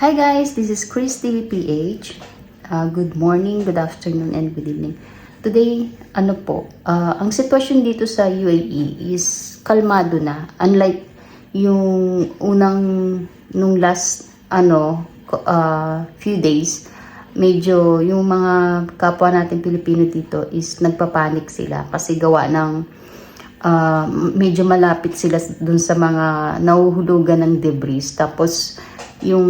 Hi guys, this is Christy PH. Good morning, good afternoon, and good evening. Today, ang sitwasyon dito sa UAE is kalmado na. Unlike yung nung last, few days, medyo yung mga kapwa natin Pilipino dito is nagpapanik sila kasi gawa ng medyo malapit sila dun sa mga nahuhulugan ng debris. Tapos, yung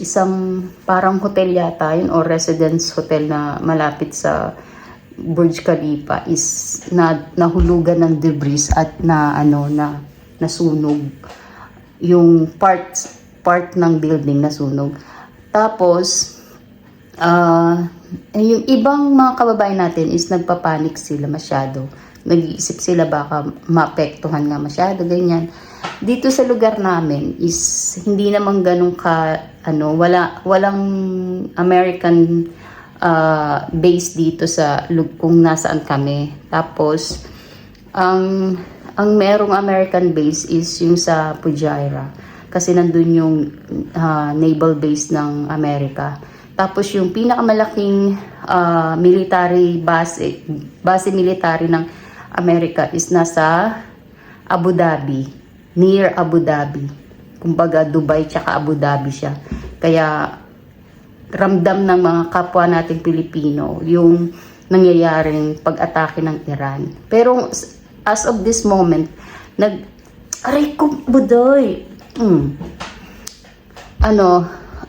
isang parang hotel yata yun or residence hotel na malapit sa Burj Khalifa is nahulugan ng debris at nasunog yung part ng building nasunog. Tapos yung ibang mga kababayan natin is nagpapanik sila masyado. Nag-iisip sila baka maapektuhan nga masyado, ganyan. Dito sa lugar namin is hindi naman ganun walang American base dito sa kung nasaan kami. Tapos ang merong American base is yung sa Fujairah kasi nandun yung naval base ng Amerika. Tapos yung pinakamalaking military base military ng Amerika is nasa Abu Dhabi, near Abu Dhabi. Kumbaga Dubai tsaka Abu Dhabi siya. Kaya ramdam ng mga kapwa nating Pilipino yung nangyayaring pag-atake ng Iran. Pero as of this moment, aray ko budoy.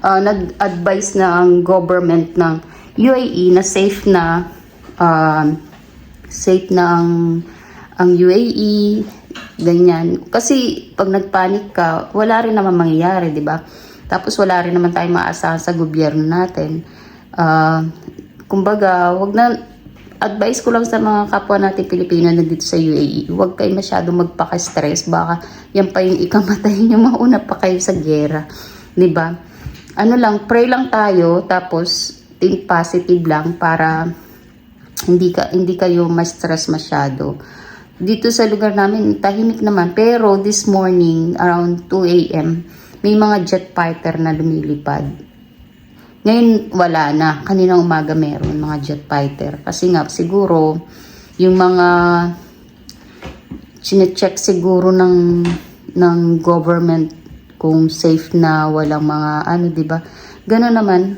Nag-advise na ang government ng UAE na safe na ang UAE, ganyan. Kasi pag nagpanik ka, wala rin naman mangyayari, di ba? Tapos wala rin naman tayong maasahan sa gobyerno natin. Kumbaga, advice ko lang sa mga kapwa natin Pilipino na dito sa UAE, huwag kayo masyado magpaka-stress. Baka yan pa yung ikamatay nyo, mauna pa kayo sa gera. Di ba? Pray lang tayo, tapos think positive lang para hindi kayo ma-stress masyado. Dito sa lugar namin, tahimik naman. Pero this morning, around 2 a.m., may mga jet fighter na lumilipad. Ngayon, wala na. Kaninang umaga meron mga jet fighter. Kasi nga, siguro, yung mga chinecheck siguro ng government kung safe na, walang mga diba? Gano'n naman,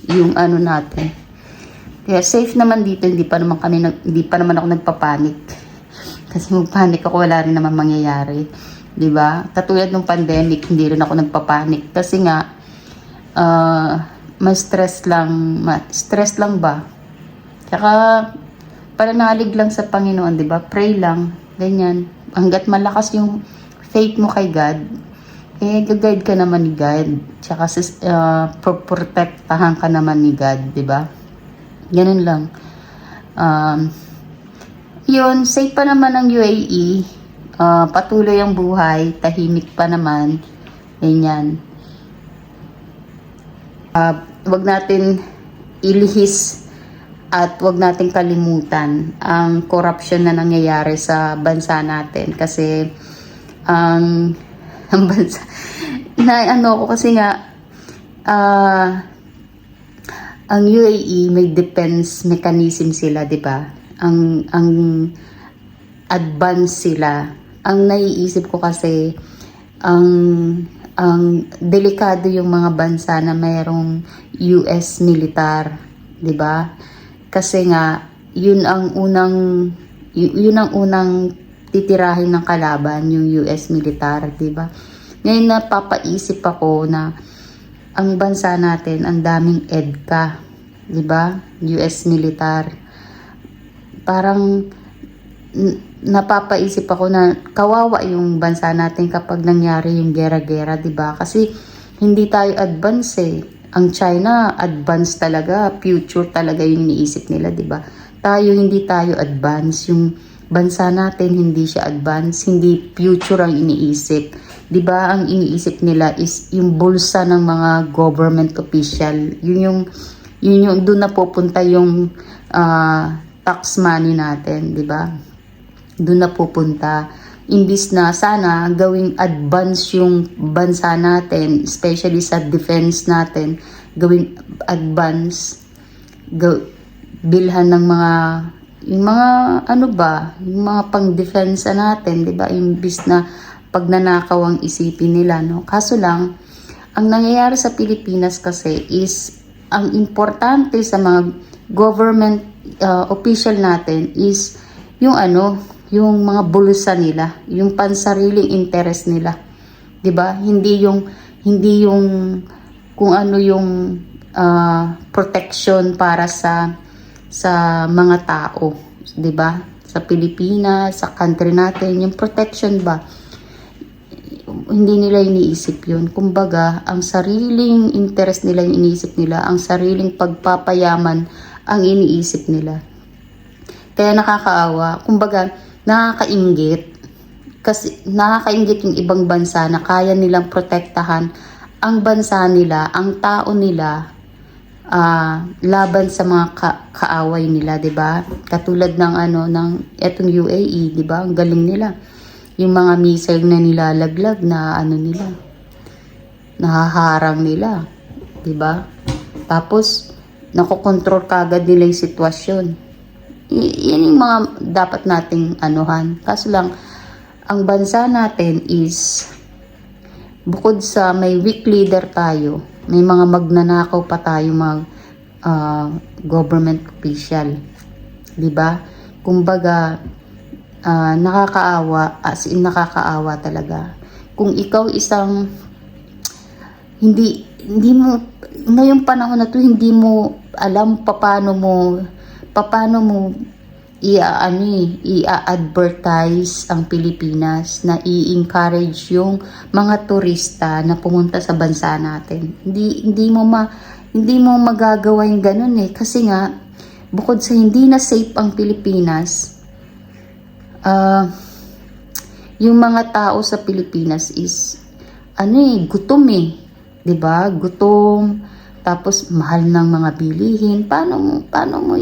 yung natin. Kaya safe naman dito, hindi pa naman ako nagpapanik. Kasi magpanik ako, wala rin naman mangyayari. 'Di ba? Katulad ng pandemic, hindi rin ako nagpapanik kasi nga stress lang ba? Tsaka pananalig lang sa Panginoon, 'di ba? Pray lang, ganyan. Hangga't malakas yung faith mo kay God, guide ka naman ni God. Tsaka protektahan ka naman ni God, 'di ba? Ganun lang. Yun, safe pa naman ang UAE. Patuloy ang buhay. Tahimik pa naman. Ganyan. Wag natin ilihis at wag natin kalimutan ang corruption na nangyayari sa bansa natin. Kasi ang bansa kasi nga ang UAE may defense mechanism sila, 'di ba? Ang advance sila. Ang naiisip ko kasi ang delikado yung mga bansa na mayroong US militar, 'di ba? Kasi nga yun ang unang titirahin ng kalaban, yung US militar, 'di ba? Ngayon napapaisip ako na ang bansa natin, ang daming EDCA, 'di ba? US militar. Parang napapaisip ako na kawawa yung bansa natin kapag nangyari yung gera-gera, 'di ba? Kasi hindi tayo advance eh. Ang China advance talaga, future talaga yung iniisip nila, 'di ba? Hindi tayo advance. Yung bansa natin hindi siya advance, hindi future ang iniisip. 'Di ba? Ang iniisip nila is yung bulsa ng mga government official. Yun yung doon na pupunta yung tax money natin, 'di ba? Doon na pupunta imbis na sana gawing advance yung bansa natin, especially sa defense natin, gawing advance, bilhan ng mga, yung mga ano ba, yung mga pang-defense natin, di ba? Imbis na pagnanakaw ang isipin nila, no? Kaso lang, ang nangyayari sa Pilipinas kasi is, ang importante sa mga government official natin is yung ano, yung mga bulusan nila, yung pansariling interest nila. 'Di ba? Hindi yung kung ano yung protection para sa mga tao, 'di ba? Sa Pilipinas, sa country natin, yung protection ba? Hindi nila iniisip yun. Kumbaga, ang sariling interest nila yung iniisip nila, ang sariling pagpapayaman ang iniisip nila. Kaya nakakaawa. Kumbaga, nakakainggit. Kasi nakakainggit yung ibang bansa na kaya nilang protektahan ang bansa nila, ang tao nila, laban sa mga kaaway nila, 'di ba? Katulad ng ng etong UAE, 'di ba? Ang galing nila. Yung mga missile na nilalaglag na nila, nahaharang nila, 'di ba? Tapos nakokontrol kagad nila yung sitwasyon. Yan yung mga dapat nating anuhan. Kaso lang, ang bansa natin is, bukod sa may weak leader tayo, may mga magnanakaw pa tayo, mga government official, 'di ba? Kumbaga, nakakaawa, as in nakakaawa talaga. Kung ikaw isang hindi mo ngayong panahon na to, hindi mo alam paano mo i-advertise ang Pilipinas, na i-encourage yung mga turista na pumunta sa bansa natin. Hindi mo magagawa yung ganun kasi nga, bukod sa hindi na safe ang Pilipinas, yung mga tao sa Pilipinas is gutom 'di ba? Gutom, tapos mahal ng mga bilihin. Paano mo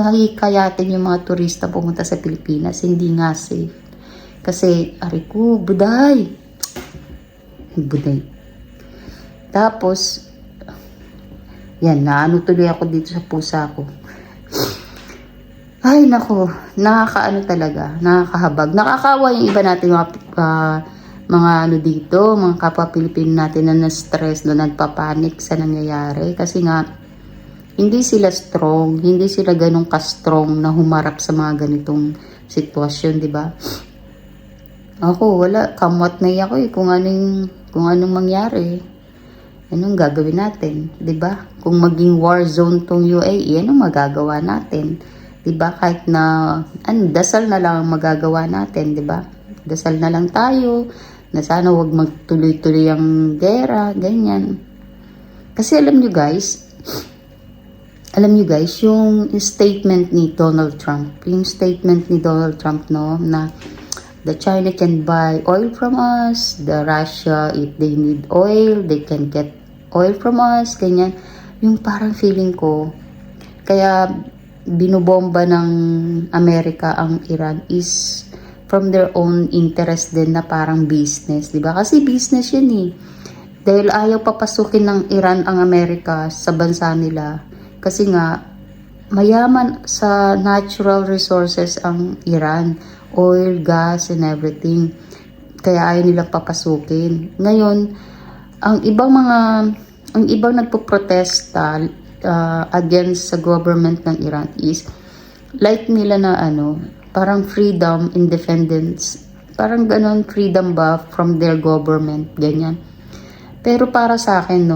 hikayatin yung mga turista pumunta sa Pilipinas? Hindi nga safe. Kasi buday. Tapos yan, tuloy ako dito sa pusa ko. Ay, nako, talaga, nakakahabag. Nakakawa yung iba natin mga dito, mga kapwa Pilipino natin na na-stress, na nagpapanik sa nangyayari. Kasi nga, hindi sila strong, hindi sila ganun ka-strong na humarap sa mga ganitong sitwasyon, di ba? Ako, wala, kamot na ako kung anong mangyari. Anong gagawin natin, di ba? Kung maging war zone tong UAE, anong magagawa natin? Diba? Kahit na dasal na lang ang magagawa natin, diba? Dasal na lang tayo na sana wag magtuloy-tuloy ang gera, ganyan. Kasi alam nyo guys, yung statement ni Donald Trump, no, na the China can buy oil from us, the Russia, if they need oil, they can get oil from us, ganyan. Yung parang feeling ko, kaya binubomba ng Amerika ang Iran is from their own interest din, na parang business, di ba? Kasi business yun dahil ayaw papasukin ng Iran ang Amerika sa bansa nila, kasi nga mayaman sa natural resources ang Iran, oil, gas, and everything, kaya ayaw nilang papasukin. Ngayon, ang ibang nagpo-protesta against sa government ng Iran is like nila na parang freedom, independence, parang ganon, freedom ba from their government, ganyan. Pero para sa akin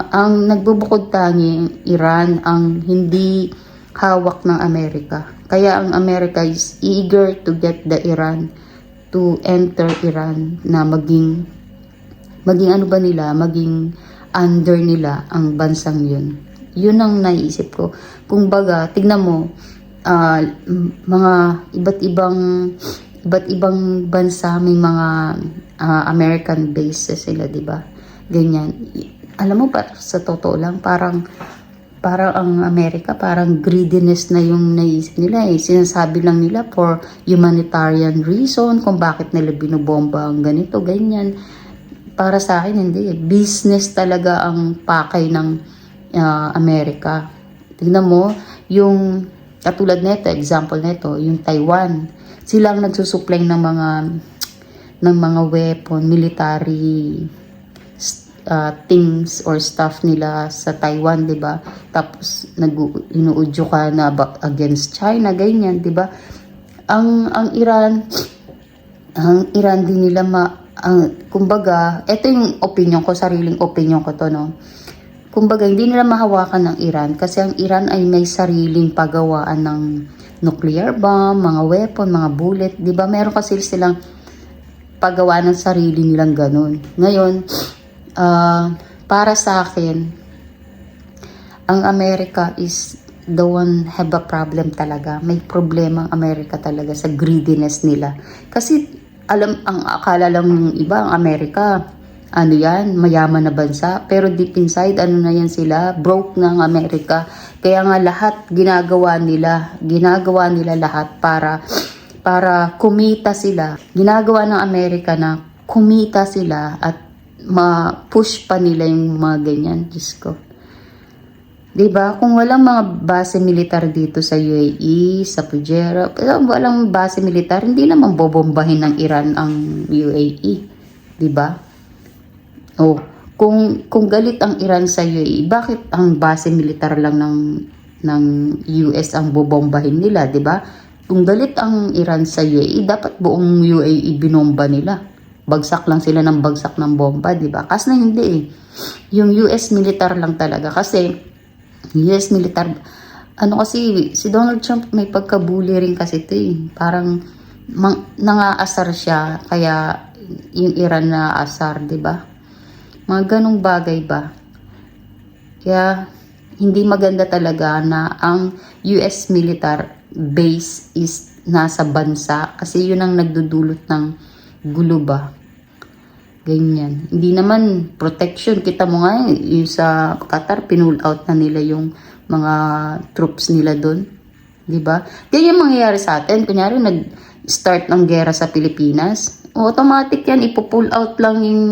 ang nagbubukod tangi Iran ang hindi hawak ng Amerika. Kaya ang Amerika is eager to get the Iran to enter Iran, na maging maging under nila ang bansang yun. Yun ang naisip ko. Kung baga, tignan mo, mga iba't ibang bansa may mga American bases sila, di ba? Ganyan. Alam mo, sa totoo lang, parang parang ang Amerika, parang greediness na yung naisip nila eh. Sinasabi lang nila for humanitarian reason kung bakit nila binobomba ang ganito, ganyan. Para sa akin, hindi. Business talaga ang pakay ng Amerika. Tignan mo, yung katulad nito, example nito, yung Taiwan. Silang nagsusupply ng mga weapon, military things or stuff nila sa Taiwan, 'di ba? Tapos inuudyo ka na against China, ganyan, 'di ba? Ang Iran din nila kumbaga, ito yung opinion ko, sariling opinion ko to, no. Kumbaga, hindi nila mahawakan ng Iran kasi ang Iran ay may sariling paggawaan ng nuclear bomb, mga weapon, mga bullet, 'di ba? Meron kasi silang paggawa ng sarili nilang ganun. Ngayon, para sa akin, ang Amerika is the one have a problem talaga. May problema ang Amerika talaga sa greediness nila. Kasi ang akala lang ng iba, ang Amerika, ano yan, mayaman na bansa. Pero deep inside, ano na yan sila, broke na ang Amerika. Kaya nga lahat ginagawa nila lahat para kumita sila. Ginagawa ng Amerika na kumita sila at ma-push pa nila yung mga ganyan. Diyos ko. Diba? Kung walang mga base militar dito sa UAE, sa Fujairah, walang base militar, hindi naman bobombahin ng Iran ang UAE. Diba? Oh, kung galit ang Iran sa UAE, bakit ang base militar lang ng US ang bobombahin nila, diba? Kung galit ang Iran sa UAE, dapat buong UAE binomba nila. Bagsak lang sila ng bagsak ng bomba, di ba? Kasi na hindi eh. Yung US militar lang talaga. Kasi, US militar, kasi, si Donald Trump may pagka-bully rin kasi ito eh. Parang, nangaasar siya, kaya yung Iran naaasar, di ba? Mga ganong bagay ba? Kaya, hindi maganda talaga na ang US militar base is nasa bansa kasi yun ang nagdudulot ng gulo ba. Ganyan. Hindi naman protection. Kita mo nga yung sa Qatar, pinull out na nila yung mga troops nila doon. Diba? Ganyan mangyayari sa atin. Kunyari, nag-start ng gera sa Pilipinas. Automatic yan. Ipo-pull out lang yung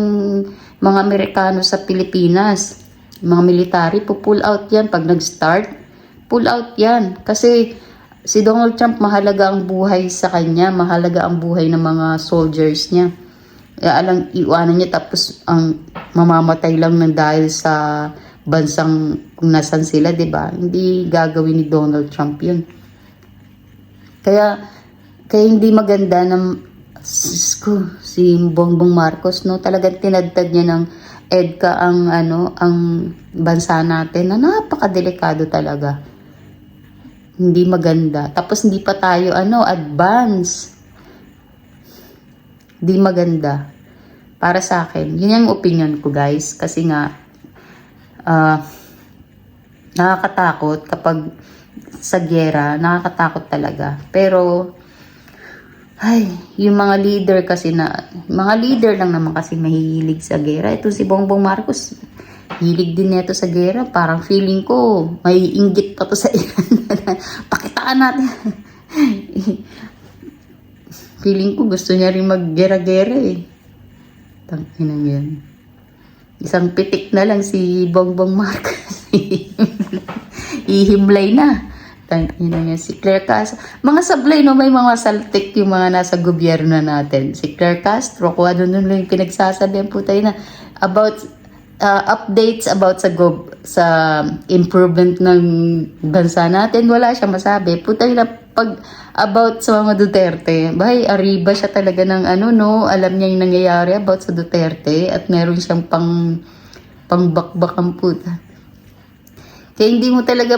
mga Amerikano sa Pilipinas. Mga military, pull out yan. Pag nag-start, pull out yan. Kasi si Donald Trump, mahalaga ang buhay sa kanya. Mahalaga ang buhay ng mga soldiers niya. Alang iwanan niya tapos ang mamamatay lang ng dahil sa bansang kung nasan sila, 'di ba? Hindi gagawin ni Donald Trump 'yun. Kaya hindi maganda ng si Bongbong Marcos, no, talagang tinadtad niya ng EDCA ang bansa natin na napakadelikado talaga. Hindi maganda. Tapos hindi pa tayo advance. Di maganda. Para sa akin, yun yung opinion ko, guys. Kasi nga, nakakatakot kapag sa gera, nakakatakot talaga. Pero, yung mga leader kasi mga leader lang naman kasi mahihilig sa gera. Ito si Bongbong Marcos, hilig din nito sa gera. Parang feeling ko, may inggit pa to sa Iran. Pakitaan natin. Feeling ko gusto niya rin mag-gera-gera eh. Tanginang yan. Isang pitik na lang si Bongbong Marcos. Ihimlay na. Tanginang yan. Si Claire Castro. Mga sablay, no? May mga saltik yung mga nasa gobyerno natin. Si Claire Castro, kung ano nun lang yung pinagsasabihan po tayo na about updates about sa improvement ng bansa natin. Wala siya masabi. Putay na pag about sa mga Duterte, arriba siya talaga ng alam niya yung nangyayari about sa Duterte at meron siyang pangbakbakang puta. Kaya hindi mo talaga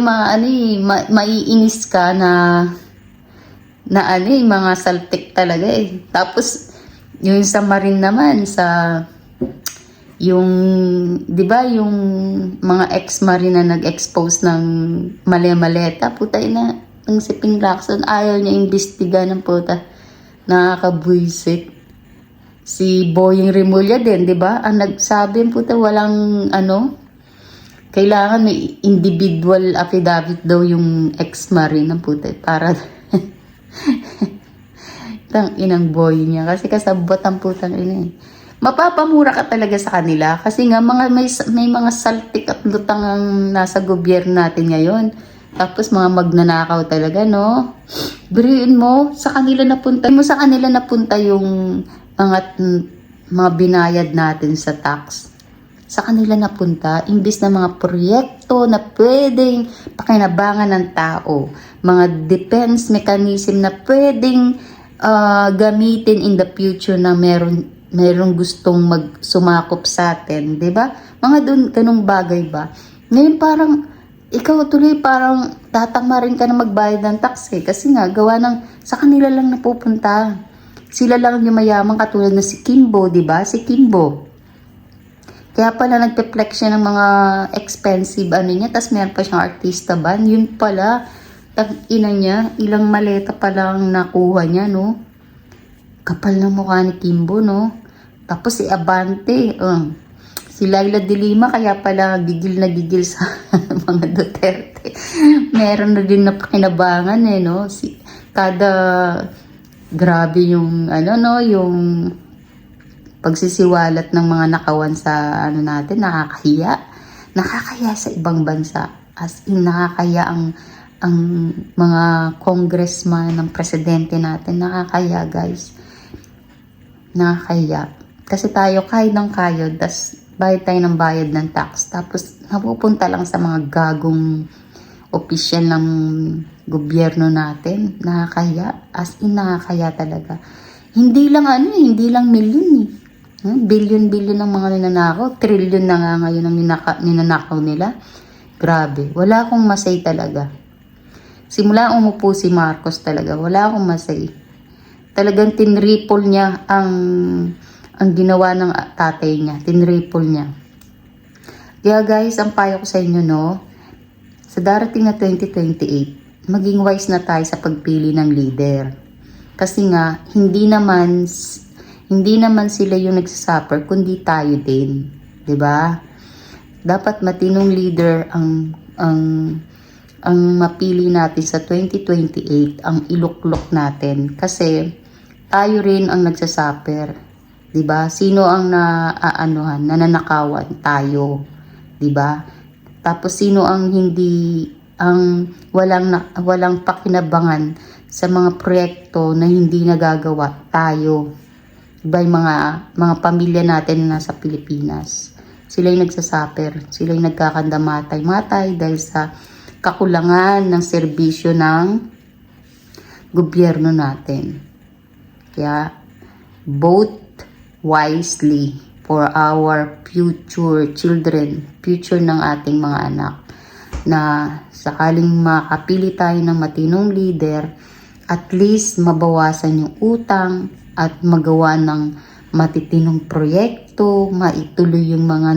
maiinis ka na mga saltik talaga eh. Tapos, yung sa Marine naman, yung, di ba, yung mga ex-marine na nag-expose ng mali-maleta, putay na, ang si Ping Lacson, ayaw niya imbestiga ng puta. Nakakabuisit. Si Boying Remulla din, di ba? Ang nagsabi, puta, walang Kailangan may individual affidavit daw yung ex-marine ng puti para tang inang boy niya. Kasi kasabot ang putang ina eh. Mapapamura ka talaga sa kanila kasi nga may mga saltik at lutang ang nasa gobyerno natin ngayon. Tapos mga magnanakaw talaga, no? Biriin mo, sa kanila napunta yung mga binayad natin sa tax. Sa kanila napunta, imbis na mga proyekto na pwedeng pakinabangan ng tao, mga defense mechanism na pwedeng gamitin in the future na merong gustong magsumakop sa atin, 'di ba? Mga ganung bagay ba? Ngayon parang ikaw tuloy parang tatama rin ka na magbayad ng tax eh. Kasi nga, gawa ng sa kanila lang napupunta. Sila lang yung mayaman katulad na si Kimbo, di ba? Si Kimbo. Kaya pala nagpe-flex siya ng mga expensive niya, tas meron pa siyang artista ban. Yun pala, ina niya, ilang maleta pa lang nakuha niya, no? Kapal ng mukha ni Kimbo, no? Tapos si Abante, si Laila de Lima, kaya pala gigil na gigil sa mga Duterte. Meron na din na pakinabangan eh, no? Grabe yung, yung pagsisiwalat ng mga nakawan sa, natin, nakakahiya. Nakakahiya sa ibang bansa. As in, nakakahiya ang mga congressman ng presidente natin. Nakakahiya, guys. Nakakahiya. Kasi tayo, kahit ng kayo, bayad tayo ng bayad ng tax. Tapos, napupunta lang sa mga gagong opisyal ng gobyerno natin. Nakakaya. As in, nakakaya talaga. Hindi lang milyon eh. Billion ang mga ninanakaw. Trillion na nga ngayon ang ninanakaw nila. Grabe. Wala akong masay talaga. Simula umupo si Marcos talaga. Wala akong masay. Talagang tinripol niya ang ginawa ng tatay niya, tinripol niya. Kaya guys, ang payo ko sa inyo, no, sa darating na 2028, maging wise na tayo sa pagpili ng leader. Kasi nga, hindi naman sila yung nagsasuffer, kundi tayo din. 'Di ba? Dapat matinong leader ang mapili natin sa 2028, ang iluklok natin. Kasi, tayo rin ang nagsasuffer. 'Di ba? Sino ang nananakawan? Tayo. 'Di ba? Tapos sino ang walang pakinabangan sa mga proyekto na hindi nagagawa? Tayo. 'Di ba? Yung mga pamilya natin na nasa Pilipinas. Sila yung nagsasuffer, sila yung nagkakandamatay-matay dahil sa kakulangan ng serbisyo ng gobyerno natin. Kaya vote wisely for our future children, future ng ating mga anak, na sakaling makapili tayo ng matinong leader, at least mabawasan yung utang at magawa ng matitinong proyekto, maituloy yung mga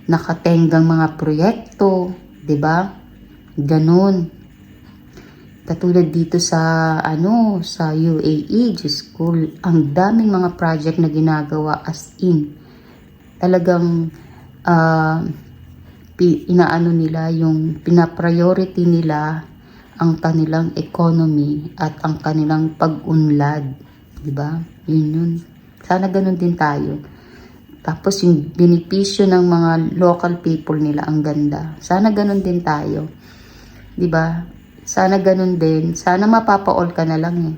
nakatenggang mga proyekto, 'di ba? Ganun. Katulad dito sa sa UAE, Diyos ko, ang daming mga project na ginagawa, as in. Talagang nila yung pinapriority nila ang kanilang economy at ang kanilang pag-unlad, 'di ba? Yun. Sana ganun din tayo. Tapos yung benepisyo ng mga local people nila, ang ganda. Sana ganun din tayo. 'Di ba? Sana ganun din. Sana mapapa-all ka na lang eh.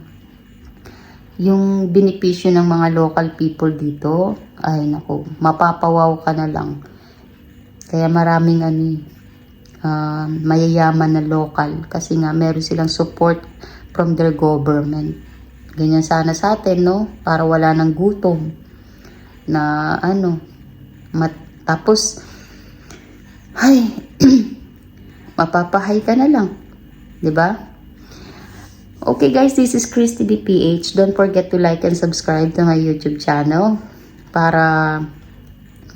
Yung benepisyo ng mga local people dito, ay naku, mapapawaw ka na lang. Kaya maraming mayayaman na local kasi nga meron silang support from their government. Ganyan sana sa atin, no? Para wala ng gutom. Na tapos, mapapahay ka na lang. 'Di ba? Okay guys, this is Christy BPH. Don't forget to like and subscribe to my YouTube channel para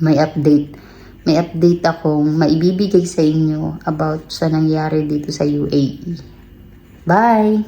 may update. May update akong maibibigay sa inyo about sa nangyari dito sa UAE. Bye!